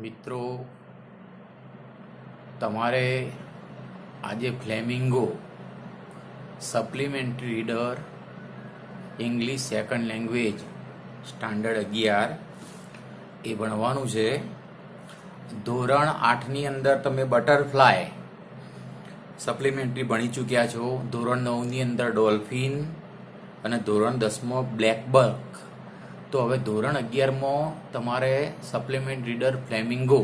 મિત્રો, તમારે આજે flamingo supplementary reader English second language standard 11 એ ભણવાનું છે. ધોરણ 8ની અંદર તમે બટરફ્લાય સપ્લિમેન્ટરી ભણી ચૂક્યા છો. ધોરણ 9ની અંદર ડોલ્ફિન અને ધોરણ 10માં બ્લેક બક. તો હવે ધોરણ 11માં તમારે સપ્લિમેન્ટ રીડર ફ્લેમિંગો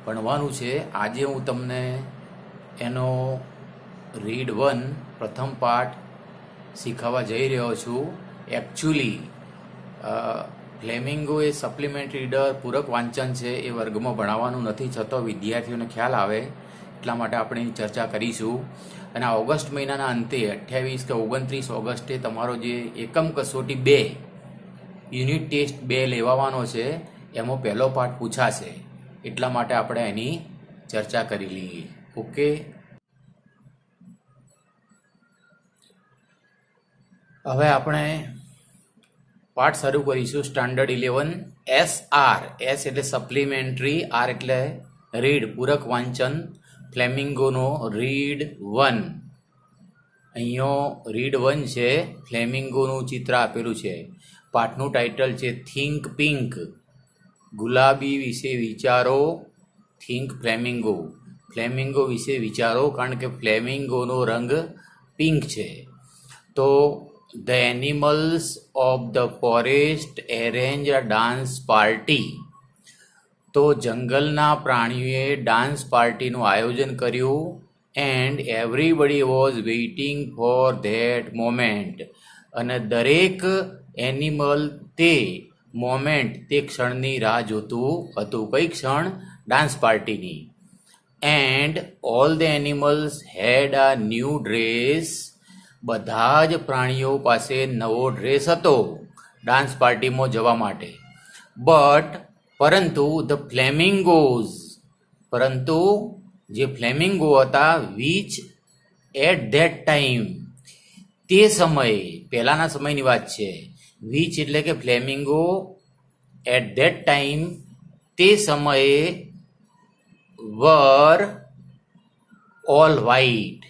ભણવાનું છે. આજે હું તમને એનો રીડ 1 પ્રથમ પાઠ શીખવવા જઈ રહ્યો છું. એકચ્યુઅલી ફ્લેમિંગો એ સપ્લિમેન્ટ રીડર પૂરક વાંચન છે, એ વર્ગમાં ભણાવવાનું નથી, છતાં વિદ્યાર્થીઓને ખ્યાલ આવે એટલા માટે આપણે એની ચર્ચા કરીશું. અને આ ઓગસ્ટ મહિનાના અંતે 28 કે 29 ઓગસ્ટે તમારો જે એકમ કસોટી 2 યુનિટ ટેસ્ટ 2 લેવાનો છે, એમાં પહેલો પાઠ પૂછાશે, એટલા માટે આપણે એની ચર્ચા કરી લઈએ. ઓકે, હવે આપણે પાઠ શરૂ કરીશું. Standard 11 SR. S એટલે સપ્લિમેન્ટરી, R એટલે રીડ પૂરક વાંચન. ફ્લેમિંગોનો રીડ 1. અહીંયા રીડ 1 છે. ફ્લેમિંગોનું ચિત્ર આપેલું છે. પાઠનું ટાઇટલ છે થિંક પિંક. ગુલાબી વિશે વિચારો. Think flamingo. ફ્લેમિંગો વિશે વિચારો, કારણ કે ફ્લેમિંગોનો રંગ પિંક છે. તો the animals of the forest arrange a dance party. તો જંગલના પ્રાણીઓએ ડાન્સ પાર્ટીનું આયોજન કર્યું. And everybody was waiting for that moment. અને દરેક એનિમલ તે મોમેન્ટ, તે ક્ષણની રાહ જોતું હતું. કઈ ક્ષણ? ડાન્સ પાર્ટીની. And all the animals had a new dress. બધા જ પ્રાણીઓ પાસે નવો ડ્રેસ હતો ડાન્સ પાર્ટીમાં જવા માટે. પરંતુ ધ ફ્લેમિંગોઝ, પરંતુ જે ફ્લેમિંગો હતા, વિચ એટ ધેટ ટાઈમ, તે સમયે, પહેલાના સમયની વાત છે. વિચ એટલે કે ફ્લેમિંગો એટ ધેટ ટાઈમ, તે સમયે વર ઓલ વ્હાઇટ.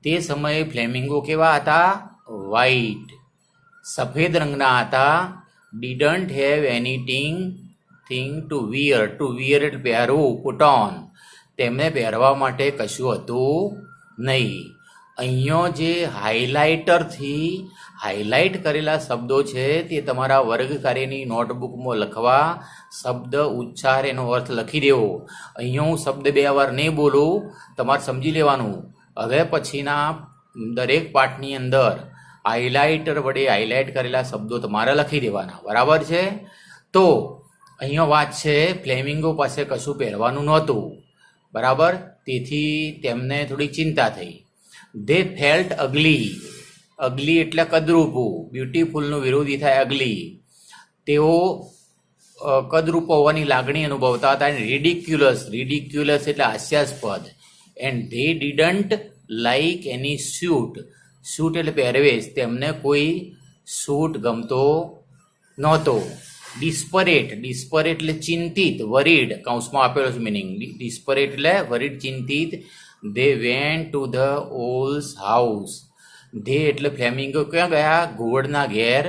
તે સમયે ફ્લેમિંગો કેવા હતા? વ્હાઇટ, સફેદ રંગના હતા. Didn't have anything to wear. To wear એટલે પહેરવું, પુટ ઓન. તેમને પહેરવા માટે કશું હતું નહીં. અહીંયા જે હાઇલાઇટરથી હાઇલાઇટ કરેલા શબ્દો છે, તે તમારા વર્ગ કાર્યની નોટબુકમાં લખવા. શબ્દ, ઉચ્ચાર, એનો અર્થ લખી દેવો. અહીંયા હું શબ્દ 2 વાર નહીં બોલું, તમારે સમજી લેવાનું. હવે પછીના દરેક પાઠની અંદર હાઇલાઇટર વડે હાઇલાઇટ કરેલા શબ્દો તમારે લખી દેવાના. બરાબર છે? તો અહીંયા વાત છે, ફ્લેમિંગો પાસે કશું પહેરવાનું નહોતું. બરાબર? તેથી તેમને થોડી ચિંતા થઈ. They felt અગલી. અગલી એટલે કદરૂપું. બ્યુટીફુલનું વિરોધી થાય અગલી. તેઓ કદરૂપ હોવાની લાગણી અનુભવતા હતા. રિડિક્યુલસ. રિડિક્યુલસ એટલે હાસ્યાસ્પદ. And they didn't like any suite. Suite એટલે પહેરવેશ. તેમને કોઈ સૂટ ગમતો નહોતો. ડિસ્પરેટ. ડિસ્પરેટ એટલે ચિંતિત, વરીડ, કૌંસમાં આપેલો છે મિનિંગ. ડિસ્પરેટ એટલે વરીડ, ચિંતિત. They went to the owl's house. They એટલે ફ્લેમિંગો ક્યાં ગયા? ઘુવડના ઘેર.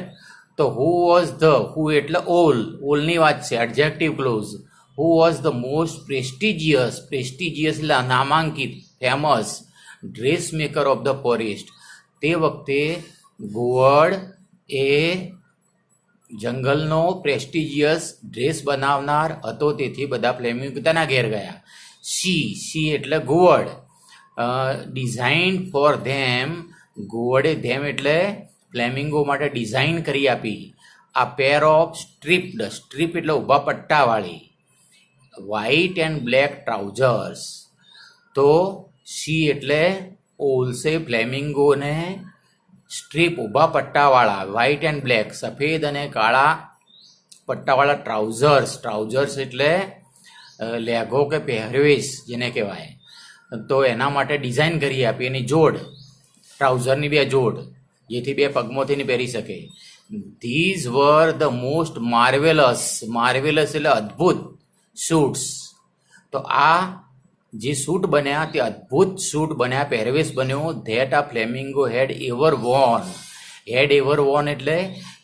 તો હુ વોઝ ધ, હુ એટલે ઓલ, ઓલની વાત છે, adjective clause. Who was the most prestigious. Prestigious એટલે નામાંકિત, famous dress maker of the forest. તે વખતે ઘુવડ એ જંગલનો પ્રેસ્ટિજિયસ ડ્રેસ બનાવનાર હતો, તેથી બધા ફ્લેમિંગો તેના ઘેર ગયા. સી એટલે ઘુવડ. Design for them. ઘુવડે ધેમ એટલે ફ્લેમિંગો માટે ડિઝાઇન કરી આપી. આ પેર ઓફ સ્ટ્રીપ્ડ. સ્ટ્રીપ એટલે ઊભા પટ્ટાવાળી. White and black trousers. તો સી એટલે ઓલ્સે ફ્લેમિંગોને સ્ટ્રીપ, ઊભા પટ્ટાવાળા, વ્હાઇટ એન્ડ બ્લેક, સફેદ અને કાળા પટ્ટાવાળા ટ્રાઉઝર્સ. ટ્રાઉઝર્સ એટલે લેઘો કે પહેરવેશ જેને કહેવાય. તો એના માટે ડિઝાઇન કરી આપી. એની જોડ, ટ્રાઉઝરની 2 જોડ, જેથી 2 પગમાંથી નહીં પહેરી શકે. These were the most marvellous. Marvellous એટલે અદ્ભુત, સૂટ્સ. તો આ જે સૂટ બન્યા તે અદ્ભુત સૂટ બન્યા, પહેરવેશ બન્યો. ધેટ આ ફ્લેમિંગો હેડ એવર વોન એટલે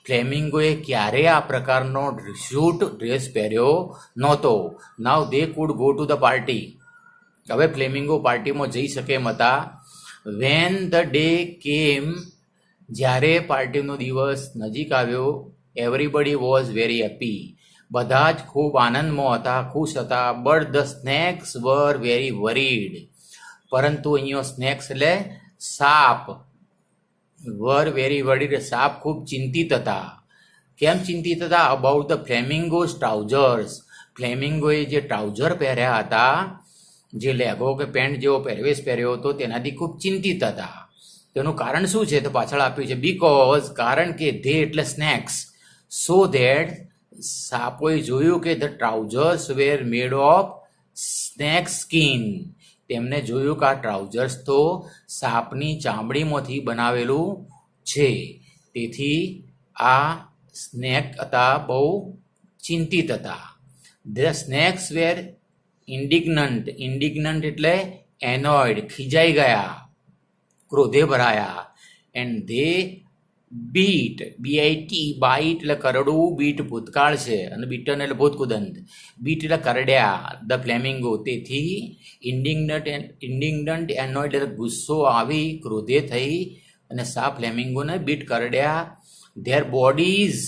ફ્લેમિંગોએ ક્યારેય આ પ્રકારનો સૂટ ડ્રેસ પહેર્યો નહોતો. Now they could go to the party. હવે ફ્લેમિંગો પાર્ટીમાં જઈ શકે એમ હતા. વેન ધ ડે કેમ, જ્યારે પાર્ટીનો દિવસ નજીક આવ્યો, એવરીબડી વોઝ વેરી હેપી. બધા જ ખૂબ આનંદમાં હતા, ખુશ હતા. But the snacks were very worried. પરંતુ અહીંયા સ્નેક્સ એટલે સાપ. વર વેરી વરીડ, સાપ ખૂબ ચિંતિત હતા. કેમ ચિંતિત હતા? About the flamingos trousers. ફ્લેમિંગોએ જે ટ્રાઉઝર પહેર્યા હતા, જે લેગો કે પેન્ટ જેવો પહેરવેશ પહેર્યો હતો, તેનાથી ખૂબ ચિંતિત હતા. તેનું કારણ શું છે તો પાછળ આપ્યું છે. બીકોઝ, કારણ કે ધે એટલે સ્નેક્સ. સો ધેટ, સાપોએ જોયું કે the trousers were made of snake skin. તેમને જોયું કે આ ટ્રાઉઝર્સ તો સાપની ચામડીમાંથી બનાવેલું છે. તેથી આ સ્નેક હતા બહુ ચિંતિત હતા. ધ સ્નેક્સ વેર ઇન્ડિગ્નન્ટ એટલે એનોયડ, ખીજાઈ ગયા, ક્રોધે ભરાયા. એન્ડ ધે બીટ, બાઈટ એટલે કરડવું, બીટ ભૂતકાળ છે અને બીટન એટલે ભૂતકુદંત. બીટ એટલે કરડ્યા ધ ફ્લેમિંગો. તેથી ઇન્ડિગ્નન્ટ એનોયડ એટલે ગુસ્સો આવી, ક્રોધે થઈ અને સા ફ્લેમિંગોને બીટ કરડ્યા. ધેર બોડીઝ,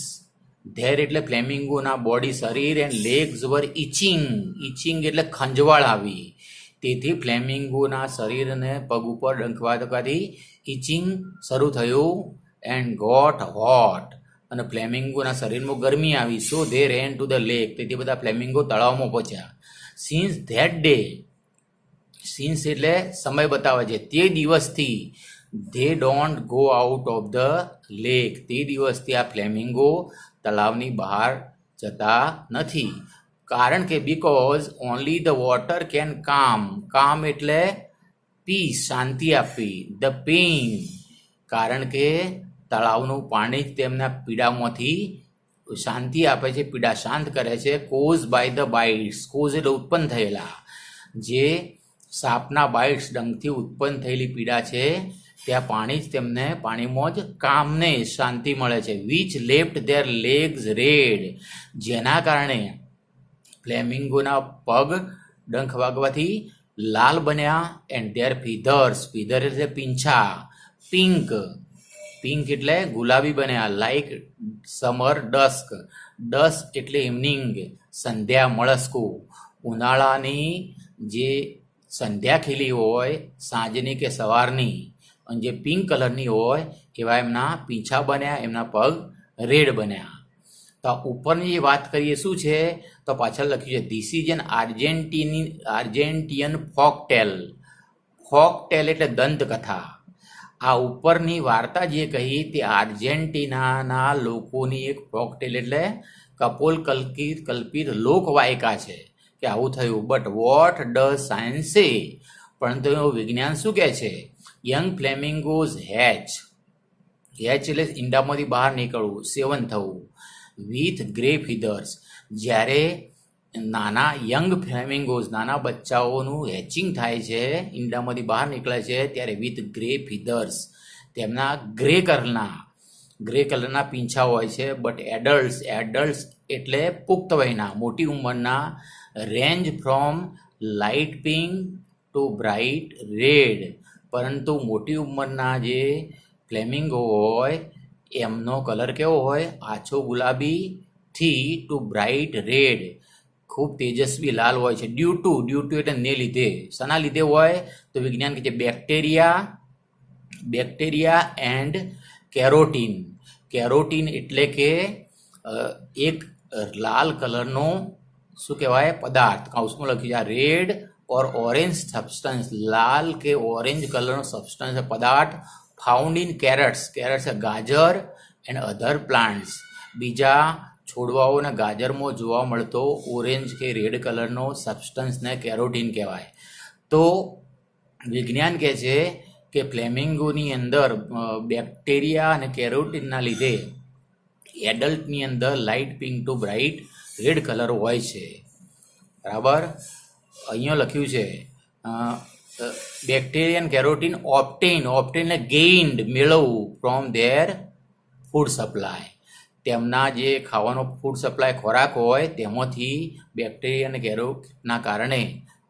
ધેર એટલે ફ્લેમિંગોના બોડી શરીર, એન્ડ લેગ્સ વર ઇચિંગ એટલે ખંજવાળ આવી. તેથી ફ્લેમિંગોના શરીરને પગ ઉપર ડંખ વાગવાથી ઇચિંગ શરૂ થયું. એન્ડ ગોટ હોટ, અને ફ્લેમિંગોના શરીરમાં ગરમી આવી. So they ran to the lake. તેથી બધા ફ્લેમિંગો તળાવમાં પહોંચ્યા. સિન્સ ધેટ ડે, સિન્સ એટલે સમય બતાવે છે, તે દિવસથી they don't go out of the lake. તે દિવસથી આ ફ્લેમિંગો તળાવની બહાર જતા નથી. કારણ કે because only the water can કામ એટલે પીસ, શાંતિ આપવી. ધ પેઇન, કારણ કે તળાવનું પાણી જ તેમના પીડામાંથી શાંતિ આપે છે, પીડા શાંત કરે છે. Cause by the bites, cause એટલે ઉત્પન્ન થયેલા, જે સાપના બાઇટ્સ ડંખથી ઉત્પન્ન થયેલી પીડા છે, ત્યાં પાણી જ તેમને, પાણીમાં જ કામને શાંતિ મળે છે. Which left there legs red, જેના કારણે ફ્લેમિંગોના પગ ડંખ વાગવાથી લાલ બન્યા. એન્ડ ધેર ફીધર એટલે પીંછા, પિંક એટલે ગુલાબી બન્યા. લાઈક સમર ડસ્ક એટલે ઇવનિંગ, સંધ્યા, મળસ્કું. ઉનાળાની જે સંધ્યા ખીલી હોય, સાંજની કે સવારની, અને જે પિંક કલરની હોય એવા એમના પીંછા બન્યા, એમના પગ રેડ બન્યા. તો ઉપરની જે વાત કરીએ શું છે તો પાછળ લખ્યું છે ધીસ ઇઝ એન આર્જેન્ટિયન ફોકટેલ એટલે દંતકથા. આ ઉપરની વાર્તા જે કહી તે આર્જેન્ટિનાના લોકોની એક ફોકટેલ એટલે કલ્પિત લોકવાયકા છે કે આવું થયું. બટ વોટ ડઝ સાયન્સ સે, પરંતુ વિજ્ઞાન શું કહે છે? યંગ ફ્લેમિંગોઝ હેચ એટલે ઈંડામાંથી બહાર નીકળવું, સેવન થવું. વિથ ગ્રે ફીધર્સ, જ્યારે નાના યંગ ફ્લેમિંગોઝ, નાના બચ્ચાઓનું હેચિંગ થાય છે, ઈંડામાંથી બહાર નીકળે છે, ત્યારે વિથ ગ્રે ફીધર્સ, તેમના ગ્રે કલરના પીંછા હોય છે. બટ એડલ્ટ્સ એટલે પુખ્ત વયના, મોટી ઉંમરના. Range from light pink to bright red, પરંતુ મોટી ઉંમરના જે ફ્લેમિંગો હોય એમનો કલર કેવો હોય? આછો ગુલાબીથી ટુ બ્રાઇટ રેડ, ખૂબ તેજસ્વી લાલ હોય છે. ડ્યુ ટુ એટલે ને લીધે. શાના લીધે હોય તો વિજ્ઞાન કહે છે બેક્ટેરિયા એન્ડ કેરોટીન એટલે કે એક લાલ કલરનો શું કહેવાય પદાર્થ, કાઉસમાં લખ્યું છે આ રેડ ઓર ઓરેન્જ સબસ્ટન્સ, લાલ કે ઓરેન્જ કલરનો સબસ્ટન્સ પદાર્થ ફાઉન્ડ ઇન કેરટ્સ ગાજર એન્ડ અધર પ્લાન્ટ્સ, બીજા છોડવાઓના ગાજરમાં જોવા મળતો ઓરેન્જ કે રેડ કલરનો સબસ્ટન્સને કેરોટીન કહેવાય. તો વિજ્ઞાન કહે છે કે ફ્લેમિંગોની અંદર બેક્ટેરિયા અને કેરોટીનના લીધે એડલ્ટની અંદર light pink to bright red colour હોય છે. બરાબર. અહીંયા લખ્યું છે બેક્ટેરિયન કેરોટીન ઓપ્ટેન એટલે ગેઇન્ડ મેળવવું ફ્રોમ ધેર ફૂડ સપ્લાય. તેમના જે ખાવાનો ફૂડ સપ્લાય ખોરાક હોય તેમાંથી બેક્ટેરિયા અને કેરોટીનના કારણે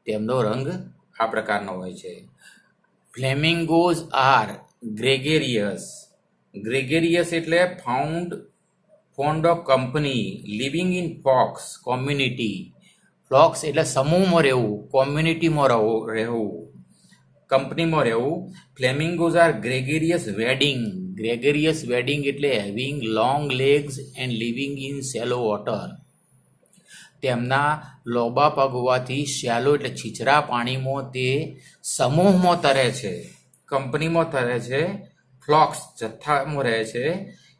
તેમનો રંગ આ પ્રકારનો હોય છે. ફ્લેમિંગોઝ આર ગ્રેગેરિયસ એટલે fond of company, living in flocks community. Flocks એટલે સમૂહમાં રહેવું, કોમ્યુનિટીમાં રહેવું, કંપનીમાં રહેવું. ફ્લેમિંગોઝ આર ગ્રેગેરિયસ વેડિંગ એટલે having long legs and living in shallow water. તેમના લોબા પગ હોવાથી શેલો એટલે છીછરા પાણીમાં તે સમૂહમાં તરે છે, કંપનીમાં તરે છે, ફ્લોક્સ જથ્થામાં રહે છે,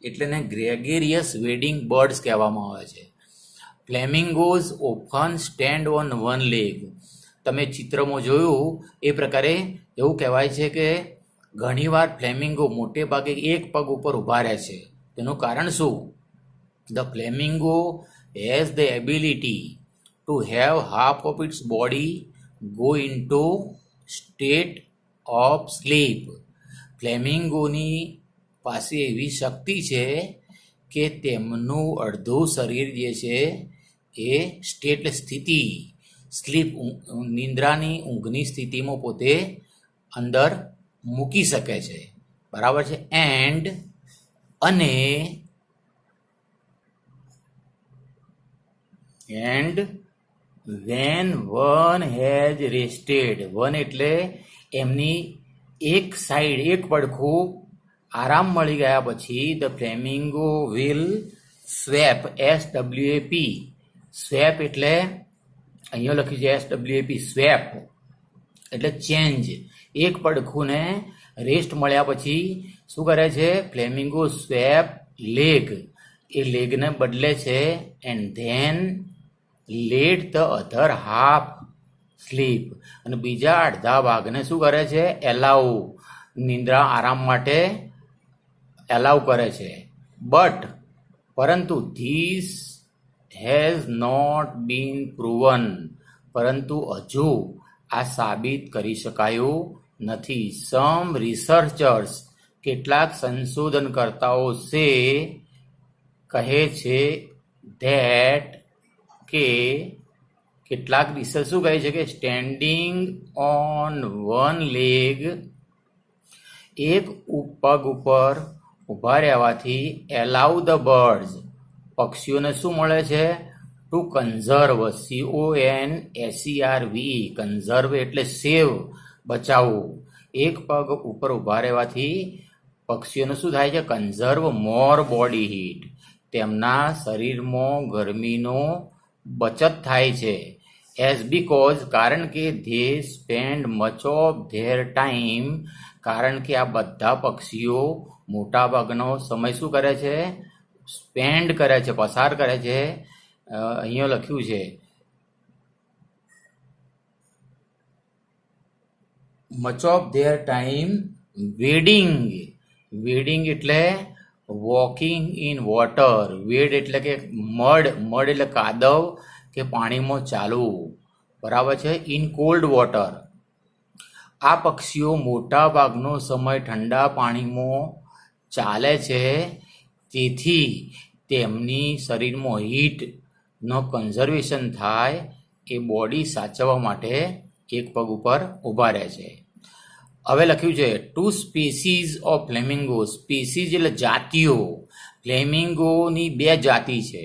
એટલે એને ગ્રેગેરિયસ વેડિંગ બર્ડ્સ કહેવામાં આવે છે. Flamingos often stand on one leg. તમે ચિત્રમાં જોયું એ પ્રકારે એવું કહેવાય છે કે ઘણીવાર ફ્લેમિંગો મોટે ભાગે એક પગ ઉપર ઊભા રહે છે. તેનું કારણ શું? The flamingo has the ability to have half of its body go into state of sleep. ફ્લેમિંગોની પાસે એવી શક્તિ છે કે તેમનું અડધું શરીર જે છે એ સ્ટેટ સ્થિતિ, સ્લીપ નિંદ્રાની ઊંઘની સ્થિતિમાં પોતે અંદર મૂકી શકે છે. બરાબર છે. અને when one has rested, one એટલે એમની એક સાઈડ, એક પડખું આરામ મળી ગયા પછી the flamingo will swap, SWAP. Swap એટલે અહીંયા લખ્યું છે SWAP, સ્વેપ એટલે ચેન્જ. એક પડખુંને રેસ્ટ મળ્યા પછી શું કરે છે? ફ્લેમિંગો સ્વેપ લેગ, એ લેગને બદલે છે. And then let the other half sleep, અને બીજા અડધા ભાગને શું કરે છે? એલાવ, નિંદ્રા આરામ માટે એલાવ કરે છે. પરંતુ this has not been proven, પરંતુ હજુ આ સાબિત કરી શકાયું નથી. સમ રિસર્ચર્સ, કેટલાક સંશોધનકર્તાઓ કહે છે ધેટ કે કેટલાક રિસર્ચ શું કહે છે કે સ્ટેન્ડિંગ ઓન વન લેગ, એક પગ ઉપર ઊભા રહેવાથી એલાઉ ધ બર્ડ્સ, પક્ષીઓને શું મળે છે? ટુ કન્ઝર્વ, CONSERV, કન્ઝર્વ એટલે સેવ, બચાવવું. એક પગ ઉપર ઊભા રહેવાથી પક્ષીઓને શું થાય છે? કન્ઝર્વ મોર બોડી હીટ, તેમના શરીરમાં ગરમીનો બચત થાય છે. બીકોઝ કારણ કે they spend much of their time, કારણ કે આ બધા પક્ષીઓ મોટા ભાગનો સમય શું કરે છે? સ્પેન્ડ કરે છે, પસાર કરે છે. અહીંયા લખ્યું છે much of their time wedding એટલે વોકિંગ ઇન વોટર. વેડ એટલે કે મડ એટલે કાદવ કે પાણીમાં ચાલવું. બરાબર છે. In cold water. આ પક્ષીઓ મોટા ભાગનો સમય ઠંડા પાણીમાં ચાલે છે, તેથી તેમની શરીરમાં હીટનો કન્ઝર્વેશન થાય, એ બોડી સાચવવા માટે એક પગ ઉપર ઊભા રહે છે. હવે લખ્યું છે 2 સ્પીસીઝ ઓફ ફ્લેમિંગો. સ્પીસીઝ એટલે જાતિઓ. ફ્લેમિંગોની 2 જાતિ છે.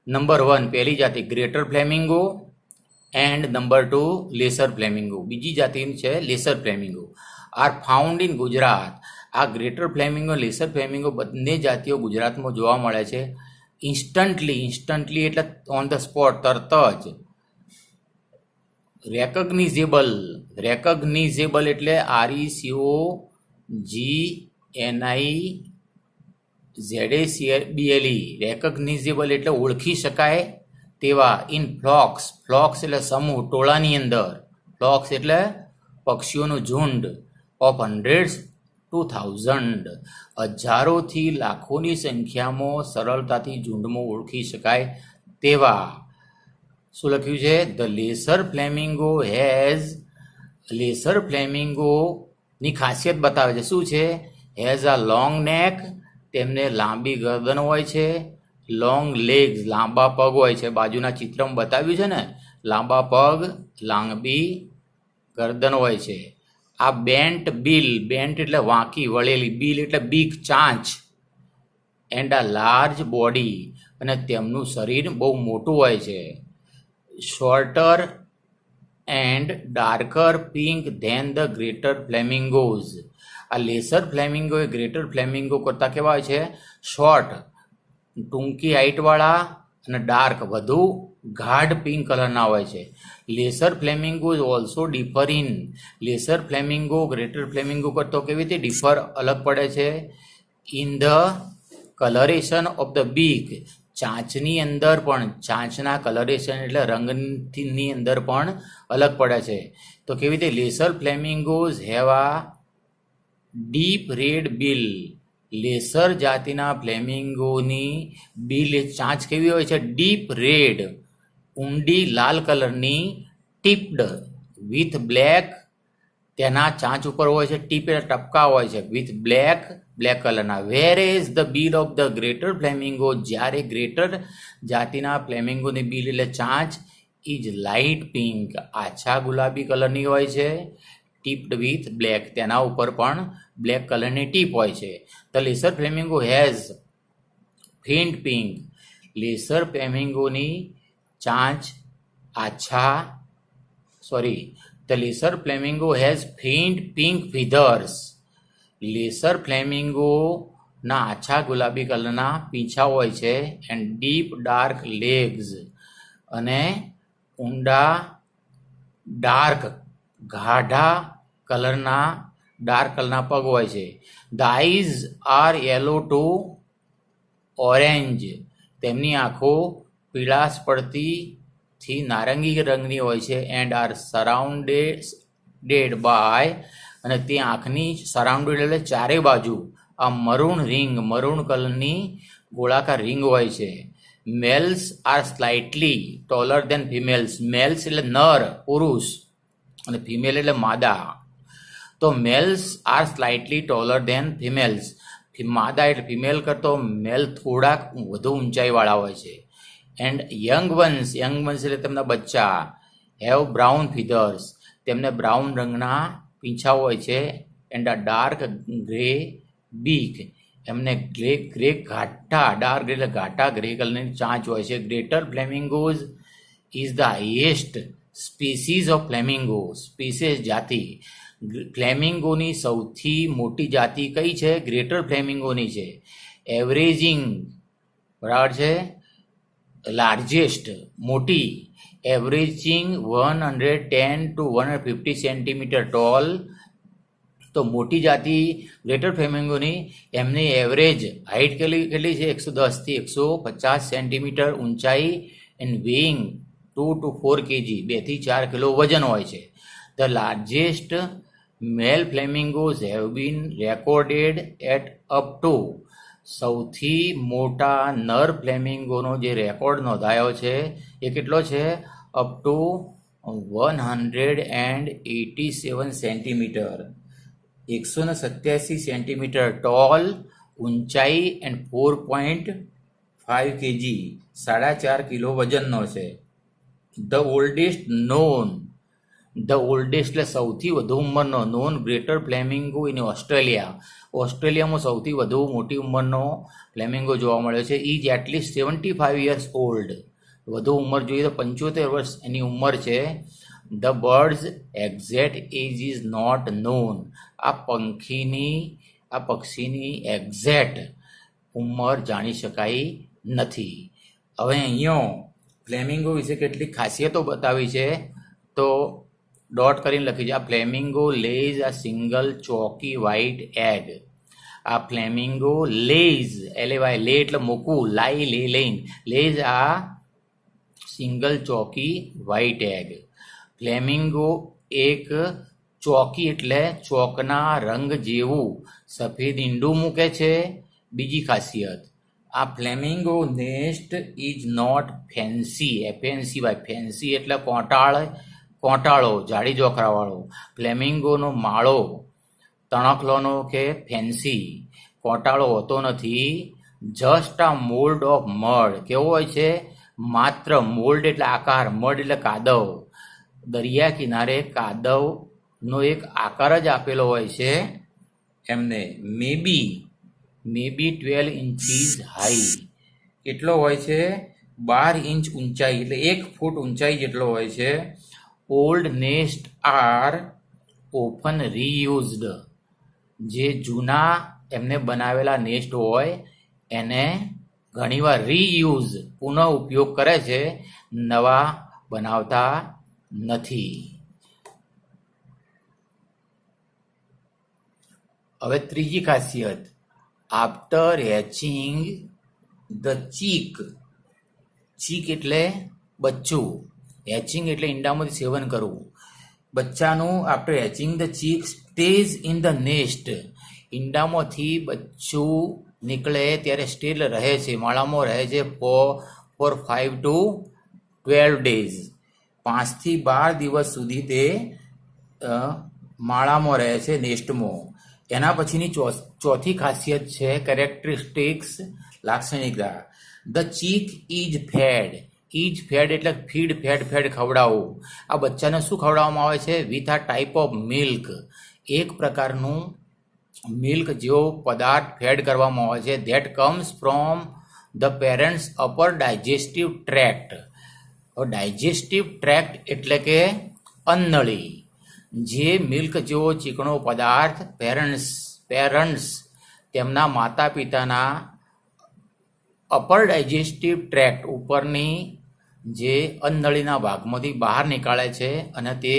નંબર 1 પહેલી જાતિ greater flamingo and number 2 laser flamingo. બીજી જાતિ છે laser flamingo. R found in Gujarat. આ ગ્રેટર ફ્લેમિંગો, લેસર ફ્લેમિંગો બંને જાતિઓ ગુજરાતમાં જોવા મળે છે. ઇન્સ્ટન્ટલી એટલે ઓન ધ સ્પોટ, તરત જ. રેકગ્નિઝેબલ એટલે RECOGNIZABLE. રેકગ્નિઝેબલ એટલે ઓળખી શકાય તેવા. ઇન ફ્લોક્સ એટલે સમૂહ, ટોળાની અંદર. ફ્લોક્સ એટલે પક્ષીઓનું ઝુંડ. ઓફ હંડ્રેડ્સ ટુ થાઉઝન્ડ, હજારોથી લાખોની સંખ્યામાં સરળતાથી ઝુંડમાં ઓળખી શકાય તેવા. શું લખ્યું છે? ધ લેસર ફ્લેમિંગો ની ખાસિયત બતાવે છે. શું છે? હેઝ અ લોંગ નેક, તેમને લાંબી ગરદન હોય છે. લોંગ લેગ્સ, લાંબા પગ હોય છે. બાજુના ચિત્રમાં બતાવ્યું છે ને, લાંબા પગ, લાંબી ગરદન હોય છે. આ બેન્ટ એટલે વાંકી વળેલી, બિલ એટલે બીક, ચાંચ, એન્ડ આ લાર્જ બોડી, અને તેમનું શરીર બહુ મોટું હોય છે. Shorter and darker pink than the greater flamingos. આ લેસર ફ્લેમિંગો એ ગ્રેટર ફ્લેમિંગો કરતાં કેવા હોય છે? શોર્ટ, ટૂંકી હાઇટવાળા, અને ડાર્ક, વધુ ગાઢ પિંક કલરના હોય છે. Laser flamingo is also differ in. Laser flamingo greater flamingo કરતો કેવી રીતે ડિફર, અલગ પડે છે? ઇન ધ કલરેશન ઓફ ધ બીક, ચાંચની અંદર પણ, ચાંચના કલરેશન એટલે રંગની અંદર પણ અલગ પડે છે. તો કેવી રીતે? લેસર ફ્લેમિંગોઝ હેવ આ ડીપ રેડ બિલ. લેસર જાતિના ફ્લેમિંગોની બિલ, ચાંચ કેવી હોય છે? ડીપ રેડ, ઊંડી લાલ કલરની, ટિપ્ડ વિથ બ્લેક, તેના ચાંચ ઉપર હોય છે ટીપ એટલે ટપકા હોય છે, વિથ બ્લેક કલરના. Where is the bill of the greater flamingo, જ્યારે ગ્રેટર જાતિના ફ્લેમિંગોની બિલ એટલે ચાંચ ઇઝ લાઇટ પિંક, આછા ગુલાબી કલરની હોય છે. ટીપ્ડ વિથ બ્લેક, તેના ઉપર પણ બ્લેક કલરની ટીપ હોય છે. The lesser flamingo has faint pink. Lesser ફ્લેમિંગોની ચાંચ The lesser flamingo has faint pink feathers. Lesser flamingo ના આછા ગુલાબી કલરના પીંછા હોય છે. એન્ડ ડીપ ડાર્ક લેગ્સ, અને ઊંડા ગાઢા કલરના પગ હોય છે. The eyes are yellow to orange. તેમની આંખો પીળાશ પડતીથી નારંગી રંગની હોય છે. એન્ડ આર સરાઉન્ડેડ બાય, અને તે આંખની સરાઉન્ડેડ એટલે ચારે બાજુ આ મરૂણ કલરની ગોળાકાર રિંગ હોય છે. મેલ્સ આર સ્લાઇટલી ટોલર દેન ફિમેલ્સ. મેલ્સ એટલે નર, પુરુષ, અને ફિમેલ એટલે માદા. તો મેલ્સ આર સ્લાઇટલી ટોલર દેન ફિમેલ્સ. માદા એટલે ફિમેલ કરતો મેલ થોડાક વધુ ઊંચાઈવાળા હોય છે. એન્ડ યંગ વન્સ એટલે તેમના બચ્ચા, હેવ બ્રાઉન ફીધર્સ. તેમને બ્રાઉન રંગના પીંછા હોય છે. એન્ડ આ ડાર્ક ગ્રે બીક. એમને ડાર્ક એટલે ઘાટા ગ્રે કલરની ચાંચ હોય છે. Greater flamingos is the highest species of flamingo. Species જાતિ. ફ્લેમિંગોની સૌથી મોટી જાતિ કઈ છે? ગ્રેટર ફ્લેમિંગોની છે. એવરેજિંગ, બરાબર છે, લાર્જેસ્ટ, મોટી. Averaging 110 to 150 centimetre toll. તો મોટી જાતિ ગ્રેટર ફ્લેમિંગોની, એમની એવરેજ હાઇટ કેટલી છે? 110 થી 150 સેન્ટીમીટર ઊંચાઈ. એન્ડ વેઇંગ 2 to 4 kg, 2 થી 4 કિલો વજન હોય છે. The largest male flamingos have been recorded at up to. સૌથી મોટા નર ફ્લેમિંગોનો જે રેકોર્ડ નોંધાયો છે એ કેટલો છે? Up to 187 centimetre, 187 centimetre tall, ઊંચાઈ, એન્ડ 4.5 kg, 4.5 કિલો વજનનો છે. ધ ઓલ્ડેસ્ટ એટલે સૌથી વધુ ઉંમરનો નોન ગ્રેટર ફ્લેમિંગો ઇન ઓસ્ટ્રેલિયામાં સૌથી વધુ મોટી ઉંમરનો ફ્લેમિંગો જોવા મળ્યો છે. Is at least 75 years old. વધુ ઉંમર જોઈએ તો 75 વર્ષ એની ઉંમર છે. The bird's exact age is not known. આ પક્ષીની એક્ઝેક્ટ ઉંમર જાણી શકાય નથી. હવે અહીંયા ફ્લેમિંગો વિશે કેટલીક ખાસિયતો બતાવી છે, તો ડોટ કરીને લખી છે. આ ફ્લેમિંગો લેઝ આ સિંગલ ચોકી વ્હાઇટ એગ. આ ફ્લેમિંગો લેઝ, LAY, લે એટલે મૂકવું, લેઝ આ સિંગલ ચોકી વ્હાઇટ એગ. ફ્લેમિંગો એક ચોકી એટલે ચોકના રંગ જેવું સફેદ ઈંડું મૂકે છે. બીજી ખાસિયત, આ flamingo nest is not fancy, FNCY, fancy એટલે કોંટાળો જાડી જોખરાવાળો. ફ્લેમિંગોનો માળો તણખલોનો કે ફેન્સી કોંટાળો હોતો નથી. જસ્ટ આ મોલ્ડ ઓફ મડ, કેવો હોય છે? માત્ર મોલ્ડ એટલે આકાર, મડ એટલે કાદવ. દરિયા કિનારે કાદવનો એક આકાર જ આપેલો હોય છે એમને. મેબી 12 ઇંચીસ હાઈ, કેટલો હોય છે? 12 ઇંચ ઊંચાઈ એટલે 1 ફૂટ ઊંચાઈ જેટલો હોય છે. ઓલ્ડ નેસ્ટ આર ઓફન રીયુઝડ, જે જૂના એમને બનાવેલા નેસ્ટ હોય એને ઘણીવાર રીયુઝ પુનઃ ઉપયોગ કરે છે, નવા બનાવતા નથી. હવે ત્રીજી ખાસિયત, આફ્ટર હેચિંગ ધ ચીક એટલે બચ્ચું, હેચિંગ એટલે ઈંડામાંથી સેવન કરવું. બચ્ચાનું after hatching the chick stays in the nest, ઈંડામાંથી બચ્ચું નીકળે ત્યારે સ્ટીલ રહે છે, માળામાં રહે છે ફોર 5 to 12 days, 5 થી 12 દિવસ સુધી તે માળામાં રહે છે, નેસ્ટમાં. એના પછીની ચોથી ખાસિયત છે કેરેક્ટરિસ્ટિક્સ, લાક્ષણિકતા. ધ ચીક ઇઝ ફેડ એટલે ફેડ ખવડાવવું. આ બચ્ચાને શું ખવડાવવામાં આવે છે? વિથ આ ટાઈપ ઓફ મિલ્ક, એક પ્રકારનું મિલ્ક જેવો પદાર્થ ફેડ કરવામાં આવે છે. That comes from the parents upper digestive tract. Digestive tract એટલે કે અન્નળી. જે મિલ્ક જેવો ચીકણો પદાર્થ પેરેન્ટ્સ તેમના માતા પિતાના અપર ડાયજેસ્ટિવ ટ્રેક્ટ ઉપરની જે અન્નળીના ભાગમાંથી બહાર નીકાળે છે અને તે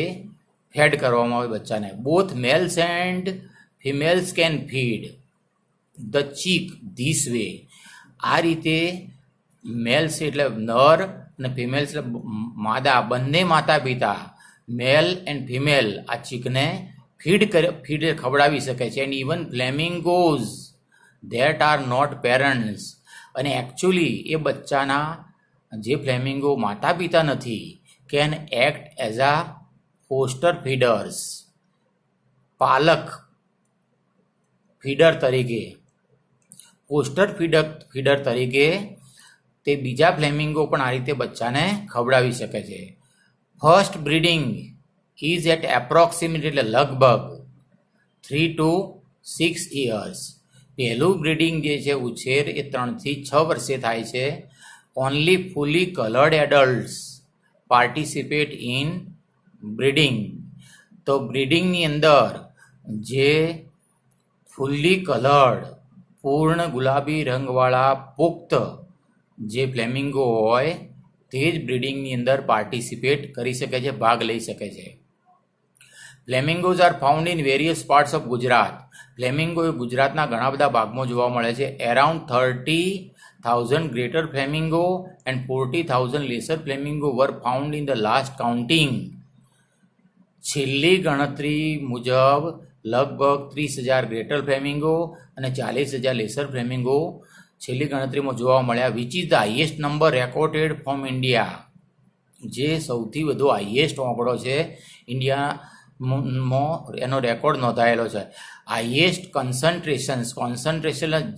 ફેડ કરવામાં આવે બચ્ચાને. Both males and females can feed the chick this way. આ રીતે મેલ્સ એટલે નર અને ફિમેલ્સ એટલે માદા, બંને માતા પિતા મેલ એન્ડ ફિમેલ આ ચીકને ફીડ ખવડાવી શકે છે. And even flamingos that are not parents, અને એકચ્યુઅલી એ બચ્ચાના જે ફ્લેમિંગો માતા પિતા નથી, can act as a foster feeders, પાલક ફીડર તરીકે, ફોસ્ટર ફીડર તરીકે તે બીજા ફ્લેમિંગો પણ આ રીતે બચ્ચાને ખવડાવી શકે છે. First breeding is at approximate એટલે લગભગ 3 to 6 years. પહેલું બ્રીડિંગ જે છે ઉછેર એ 3 થી 6 વર્ષે થાય છે. Only fully coloured adults participate in breeding. તો બ્રીડિંગની અંદર જે ફુલ્લી કલર્ડ પૂર્ણ ગુલાબી રંગવાળા પુખ્ત જે ફ્લેમિંગો હોય તે જ બ્રીડિંગની અંદર પાર્ટિસિપેટ કરી શકે છે, ભાગ લઈ શકે છે. Flamingos are found in various parts of Gujarat. Flamingo એ ગુજરાતના ઘણા બધા ભાગમાં જોવા મળે છે. Around 30,000 greater flamingo and 40,000 lesser flamingo were found in the last counting. છેલ્લી ગણતરી મુજબ લગભગ 30,000 ગ્રેટર ફ્લેમિંગો અને 40,000 લેસર ફ્લેમિંગો છેલ્લી ગણતરીમાં જોવા મળ્યા. Which is the highest number recorded from India, જે સૌથી વધુ હાઈએસ્ટ આંકડો છે ઇન્ડિયામાં, એનો રેકોર્ડ નોંધાયેલો છે. હાઈએસ્ટ કોન્સન્ટ્રેશન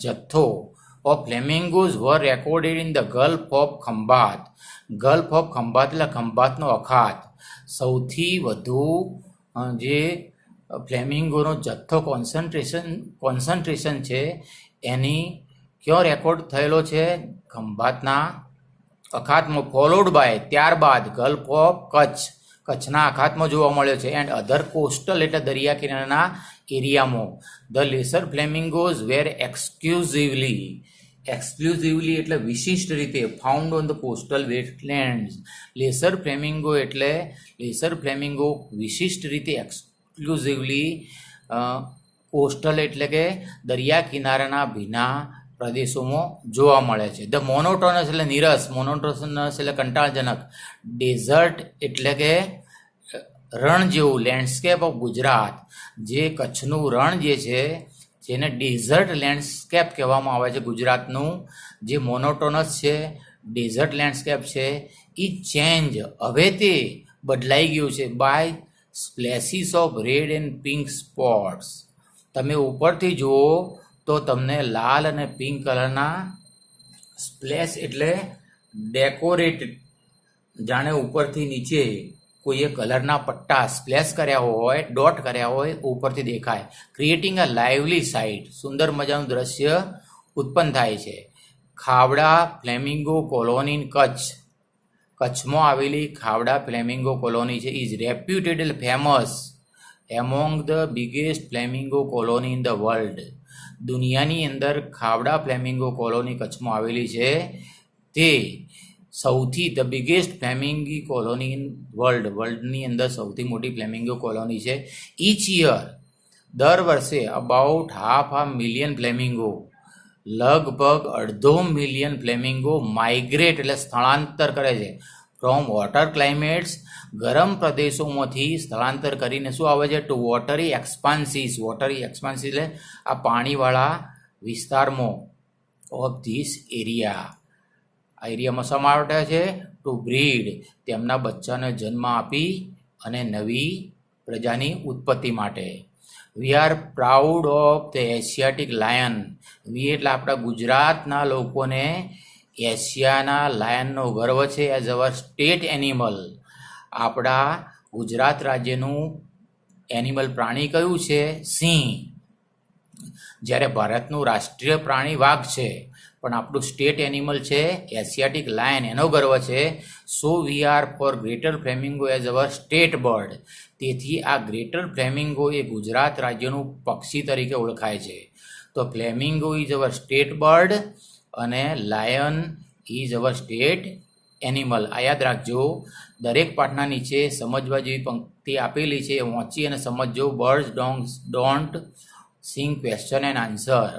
જથ્થો of flamingos were recorded in the gulf of Khambhat. Gulf of Khambhat એટલે ખંભાતનો અખાત. સૌથી વધુ જે ફ્લેમિંગોનો જથ્થો કોન્સન્ટ્રેશન છે એની ક્યાં રેકોર્ડ થયેલો છે? ખંભાતના અખાતમાં. ફોલોડ બાય ત્યારબાદ ગલ્ફ ઓફ કચ્છના અખાતમાં જોવા મળ્યો છે. એન્ડ અધર કોસ્ટલ એટલે દરિયા કિનારાના એરિયામાં. The lesser flamingos were exclusively એટલે વિશિષ્ટ રીતે found on the coastal wetlands. Lesser flamingo વિશિષ્ટ રીતે એક્સક્લુઝિવલી કોસ્ટલ એટલે કે દરિયા કિનારાના ભીના પ્રદેશોમાં જોવા મળે છે. ધ મોનોટોનસ એટલે નીરસ, મોનોટોનસ એટલે કંટાળજનક, ડેઝર્ટ એટલે કે રણ જેવું, લેન્ડસ્કેપ ઓફ ગુજરાત, જે કચ્છનું રણ જે છે જેને ડેઝર્ટ લેન્ડસ્કેપ કહેવામાં આવે છે. ગુજરાતનું જે મોનોટોનસ છે ડેઝર્ટ લેન્ડસ્કેપ છે એ ચેન્જ હવે તે બદલાઈ ગયું છે by splashes of red and pink spots. તમે ઉપરથી જુઓ તો તમને લાલ અને પિંક કલરના સ્પ્લેશ એટલે ડેકોરેટેડ, જાણે ઉપરથી નીચે કોઈએ કલરના પટ્ટા સ્પ્લેશ કર્યા હોય, ડોટ કર્યા હોય ઉપરથી દેખાય, ક્રિએટિંગ અ લાઇવલી સાઇટ. સુંદર મજાનું દ્રશ્ય ઉત્પન્ન થાય છે. Khavda flamingo colony in Kutch. કચ્છમાં આવેલી ખાવડા ફ્લેમિંગો કોલોની છે is reputed famous among the biggest flamingo colony in the world. દુનિયાની અંદર ખાવડા ફ્લેમિંગો કોલોની કચ્છમાં આવેલી છે તે સૌથી ધ બિગેસ્ટ ફ્લેમિંગી કોલોની ઇન વર્લ્ડની અંદર સૌથી મોટી ફ્લેમિંગો કોલોની છે. ઈચ યર દર વર્ષે અબાઉટ 500,000 ફ્લેમિંગો, લગભગ 2.5 મિલિયન ફ્લેમિંગો માઇગ્રેટ એટલે સ્થળાંતર કરે છે ફ્રોમ વોટર ક્લાઇમેટ્સ, ગરમ પ્રદેશોમાંથી સ્થળાંતર કરીને શું આવે છે ટુ વોટરી એક્સપાન્સીસ. વોટરી એક્સપાન્સીસ એટલે આ પાણીવાળા વિસ્તારમાં ઓફ ધીસ એરિયા. આ એરિયામાં શા માટે છે ટુ બ્રીડ, તેમના બચ્ચાને જન્મ આપી અને નવી પ્રજાની ઉત્પત્તિ માટે. We are proud of the Asiatic lion. We એટલે આપણા ગુજરાતના લોકોને એશિયાના લાયનનો ગર્વ છે એઝ અવર સ્ટેટ એનિમલ. આપણા ગુજરાત રાજ્યનું એનિમલ પ્રાણી કયું છે સિંહ. જ્યારે ભારતનું રાષ્ટ્રીય પ્રાણી વાઘ છે પણ આપણું સ્ટેટ એનિમલ છે એશિયાટિક લાયન, એનો ગર્વ છે. So we are for greater flamingo as our state bird. તેથી આ ગ્રેટર ફ્લેમિંગો એ ગુજરાત રાજ્યનું પક્ષી તરીકે ઓળખાય છે. તો flamingo is our state bird અને lion is our state animal. આ યાદ રાખજો. દરેક પાઠના નીચે સમજવા જેવી પંક્તિ આપેલી છે, વાંચી અને સમજજો. Birds don't sing question and answer.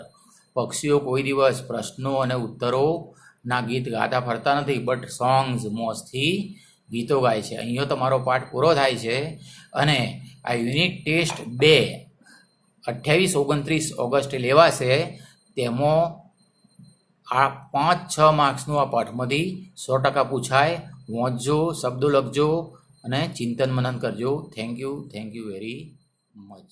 પક્ષીઓ કોઈ દિવસ પ્રશ્નો અને ઉત્તરોના ગીત ગાતા ફરતા નથી, બટ સોંગ્સ મોજથી ગીતો ગાય છે. અહીંયા તમારો પાઠ પૂરો થાય છે અને આ યુનિટ ટેસ્ટ 2 28-29 ઓગસ્ટે લેવાશે. તેમાં આ 5-6 માર્ક્સનું આ પાઠમાંથી 100% પૂછાય. વાંચજો, શબ્દો લખજો અને ચિંતન મનન કરજો. Thank you very much.